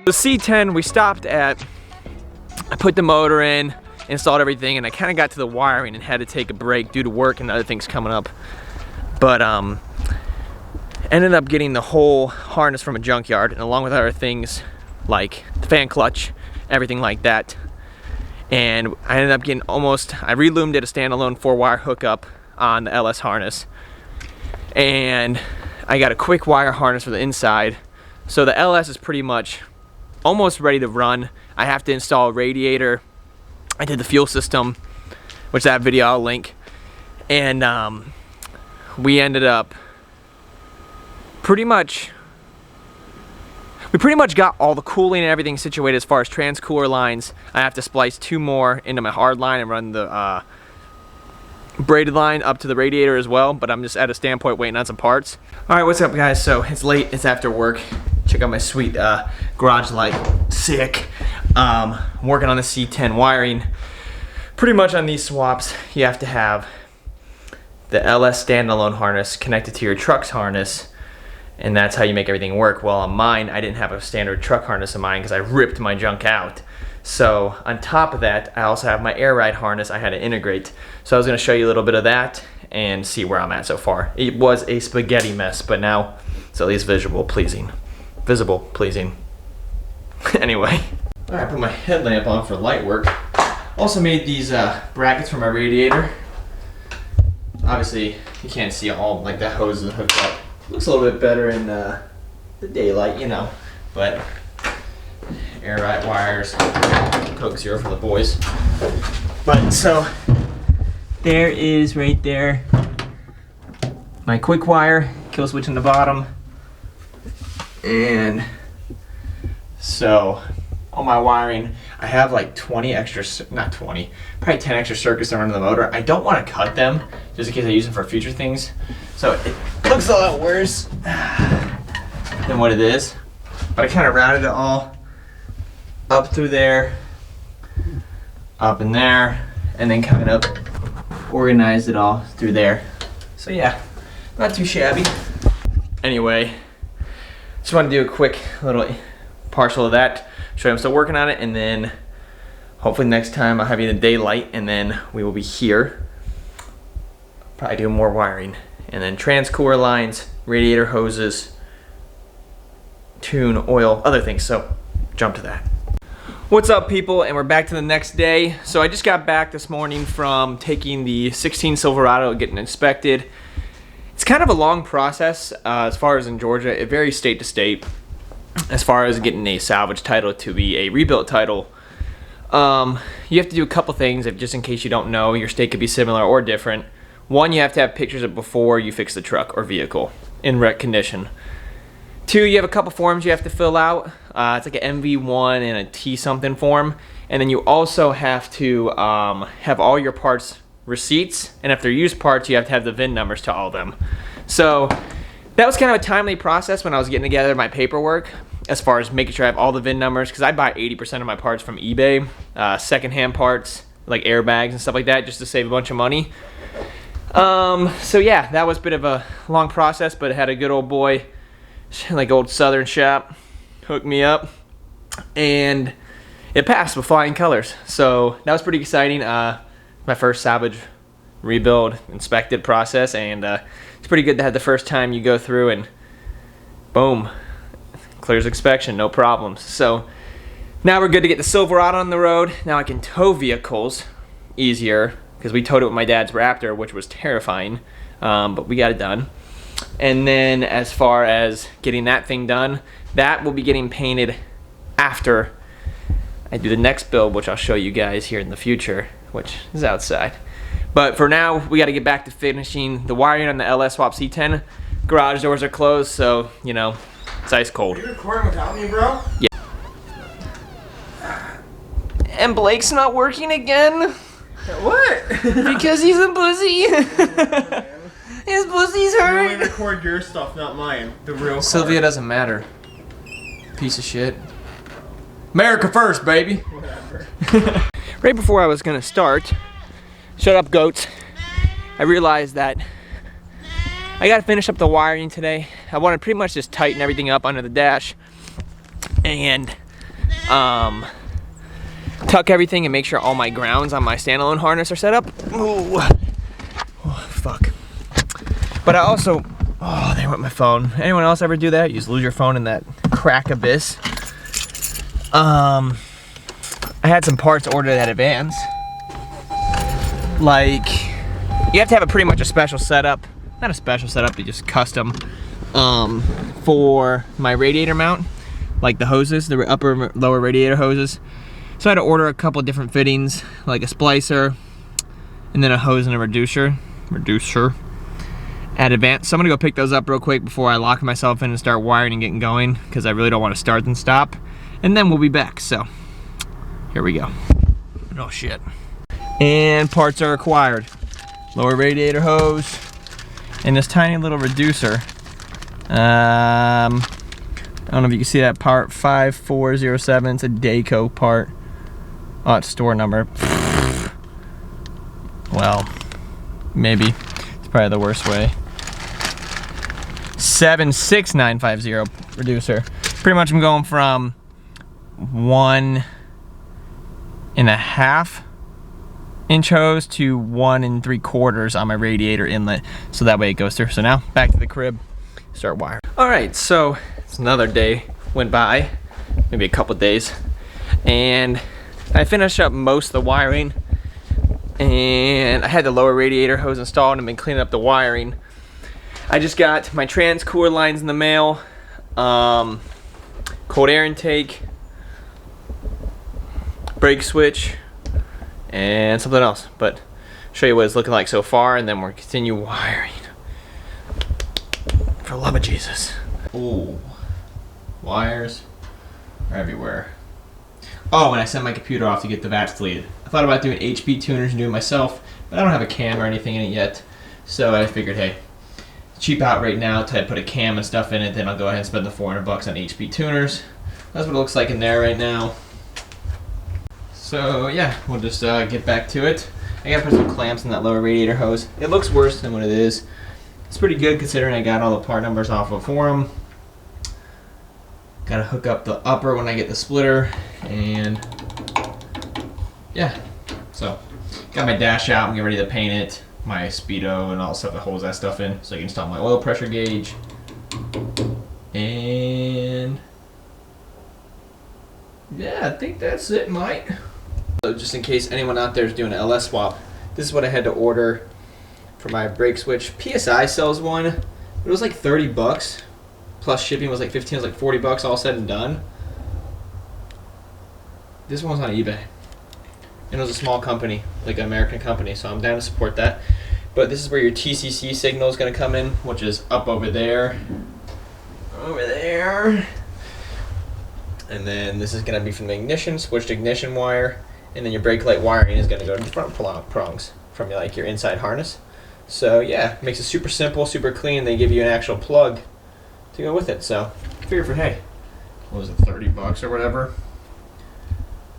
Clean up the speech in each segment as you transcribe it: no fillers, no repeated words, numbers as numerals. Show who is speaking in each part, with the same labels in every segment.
Speaker 1: The C10 we stopped at, I put the motor in, installed everything, and I kind of got to the wiring and had to take a break due to work and other things coming up. But ended up getting the whole harness from a junkyard, and along with other things like the fan clutch, everything like that. And I ended up getting I reloomed it a standalone 4-wire hookup on the LS harness. And I got a quick wire harness for the inside. So the LS is pretty much almost ready to run. I have to install a radiator. I did the fuel system, which that video I'll link. And we ended up we pretty much got all the cooling and everything situated as far as transcooler lines. I have to splice 2 more into my hard line and run the braided line up to the radiator as well, but I'm just at a standpoint waiting on some parts. All right, what's up guys? So it's late, it's after work. Check out my sweet garage light, sick. I'm working on the C10 wiring. Pretty much on these swaps, you have to have the LS standalone harness connected to your truck's harness, and that's how you make everything work. Well, on mine, I didn't have a standard truck harness in mine because I ripped my junk out. So on top of that, I also have my air ride harness I had to integrate. So I was gonna show you a little bit of that and see where I'm at so far. It was a spaghetti mess, but now it's at least visual pleasing. Anyway, all right, I put my headlamp on for light work. Also made these brackets for my radiator. Obviously, you can't see all like that hose is hooked up. Looks a little bit better in the daylight, you know, but air ride wires, Coke Zero for the boys. But so there is right there my quick wire, kill switch in the bottom, and so on my wiring I have like 20 extra, not 20, probably 10 extra circuits that run the motor. I don't want to cut them just in case I use them for future things. So it looks a lot worse than what it is. But I kind of routed it all up through there, up in there, and then kind of organized it all through there. So yeah, not too shabby. Anyway, just want to do a quick little partial of that. Show you I'm still working on it, and then hopefully next time I'll have you in the daylight, and then we will be here. Probably do more wiring. And then transcooler lines, radiator hoses, tune, oil, other things. So jump to that. What's up people, and we're back to the next day. So I just got back this morning from taking the 16 Silverado, getting inspected. It's kind of a long process as far as in Georgia. It varies state to state as far as getting a salvage title to be a rebuilt title. You have to do a couple things, just in case you don't know. Your state could be similar or different. One, you have to have pictures of before you fix the truck or vehicle in wreck condition. 2, you have a couple forms you have to fill out. It's like an MV1 and a T something form. And then you also have to have all your parts receipts. And if they're used parts, you have to have the VIN numbers to all of them. So that was kind of a timely process when I was getting together my paperwork, as far as making sure I have all the VIN numbers, because I buy 80% of my parts from eBay, secondhand parts, like airbags and stuff like that, just to save a bunch of money. So yeah, that was a bit of a long process, but it had a good old boy, like old Southern shop, hook me up, and it passed with flying colors. So that was pretty exciting. My first salvage rebuild inspected process, and it's pretty good to have the first time you go through and boom, clears inspection, no problems. So now we're good to get the Silverado on the road. Now I can tow vehicles easier, because we towed it with my dad's Raptor, which was terrifying, but we got it done. And then as far as getting that thing done, that will be getting painted after I do the next build, which I'll show you guys here in the future, which is outside. But for now, we got to get back to finishing the wiring on the LS Swap C10. Garage doors are closed, so, you know, it's ice cold.
Speaker 2: Are you recording without me, bro?
Speaker 1: Yeah. And Blake's not working again.
Speaker 2: What?
Speaker 1: Because he's a pussy. His pussy's
Speaker 2: You
Speaker 1: hurt.
Speaker 2: only record your stuff, not mine. The real car.
Speaker 1: Sylvia doesn't matter. Piece of shit. America first, baby.
Speaker 2: Whatever.
Speaker 1: Right before I was gonna start, shut up goats, I realized that I gotta finish up the wiring today. I want to pretty much just tighten everything up under the dash, and tuck everything and make sure all my grounds on my standalone harness are set up. Ooh. Oh, fuck. But I also, oh, there went my phone. Anyone else ever do that? You just lose your phone in that crack abyss. I had some parts ordered at Advance. Like, you have to have a pretty much a special setup. Not a special setup, but just custom for my radiator mount. Like the hoses, the upper lower radiator hoses. So I had to order a couple different fittings, like a splicer, and then a hose and a reducer at Advance. So I'm gonna go pick those up real quick before I lock myself in and start wiring and getting going, because I really don't want to start and stop. And then we'll be back, so here we go. Oh shit. And parts are acquired. Lower radiator hose, and this tiny little reducer. I don't know if you can see that part, 5407, it's a Dayco part. Oh, it's store number. Well, maybe. It's probably the worst way. 76950 reducer. Pretty much I'm going from 1.5 inch hose to 1 3/4 on my radiator inlet, so that way it goes through. So now back to the crib, start wiring. All right, so it's another day went by, maybe a couple days, and I finished up most of the wiring, and I had the lower radiator hose installed and been cleaning up the wiring. I just got my trans cooler lines in the mail, cold air intake, brake switch, and something else, but I'll show you what it's looking like so far, and then we'll continue wiring. For the love of Jesus. Ooh, wires are everywhere. Oh, and I sent my computer off to get the VATs deleted. I thought about doing HP tuners and doing it myself, but I don't have a cam or anything in it yet, so I figured, hey, cheap out right now to put a cam and stuff in it, then I'll go ahead and spend the $400 on HP tuners. That's what it looks like in there right now. So yeah, we'll just get back to it. I gotta put some clamps in that lower radiator hose. It looks worse than what it is. It's pretty good considering I got all the part numbers off of forum. Gotta hook up the upper when I get the splitter, and yeah. So got my dash out. I'm getting ready to paint it. My speedo and all the stuff that holds that stuff in, so I can install my oil pressure gauge. And yeah, I think that's it, Mike. So just in case anyone out there is doing an LS swap, this is what I had to order for my brake switch. PSI sells one, but it was like $30 plus shipping was like 15. It was like $40 all said and done. This one's on eBay, and it was a small company, like an American company, so I'm down to support that. But this is where your TCC signal is going to come in, which is up over there, and then this is going to be from the ignition, switched ignition wire, and then your brake light wiring is going to go to the front prongs from like your inside harness. So yeah, makes it super simple, super clean. They give you an actual plug to go with it. So I figured for, hey, what was it, $30 or whatever?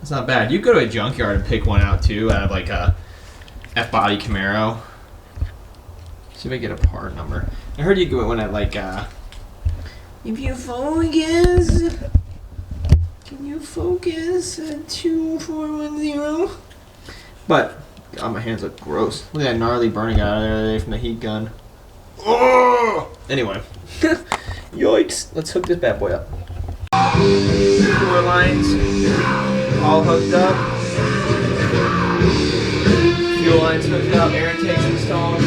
Speaker 1: It's not bad. You go to a junkyard and pick one out too, out of like a F-body Camaro. See if I get a part number. I heard you get one at like if you focus, can you focus at 2410? But God, my hands look gross. Look at that gnarly burning out of there from the heat gun. Oh! Anyway, yikes! Let's hook this bad boy up. Cooler lines all hooked up. Fuel lines hooked up. Air intakes installed.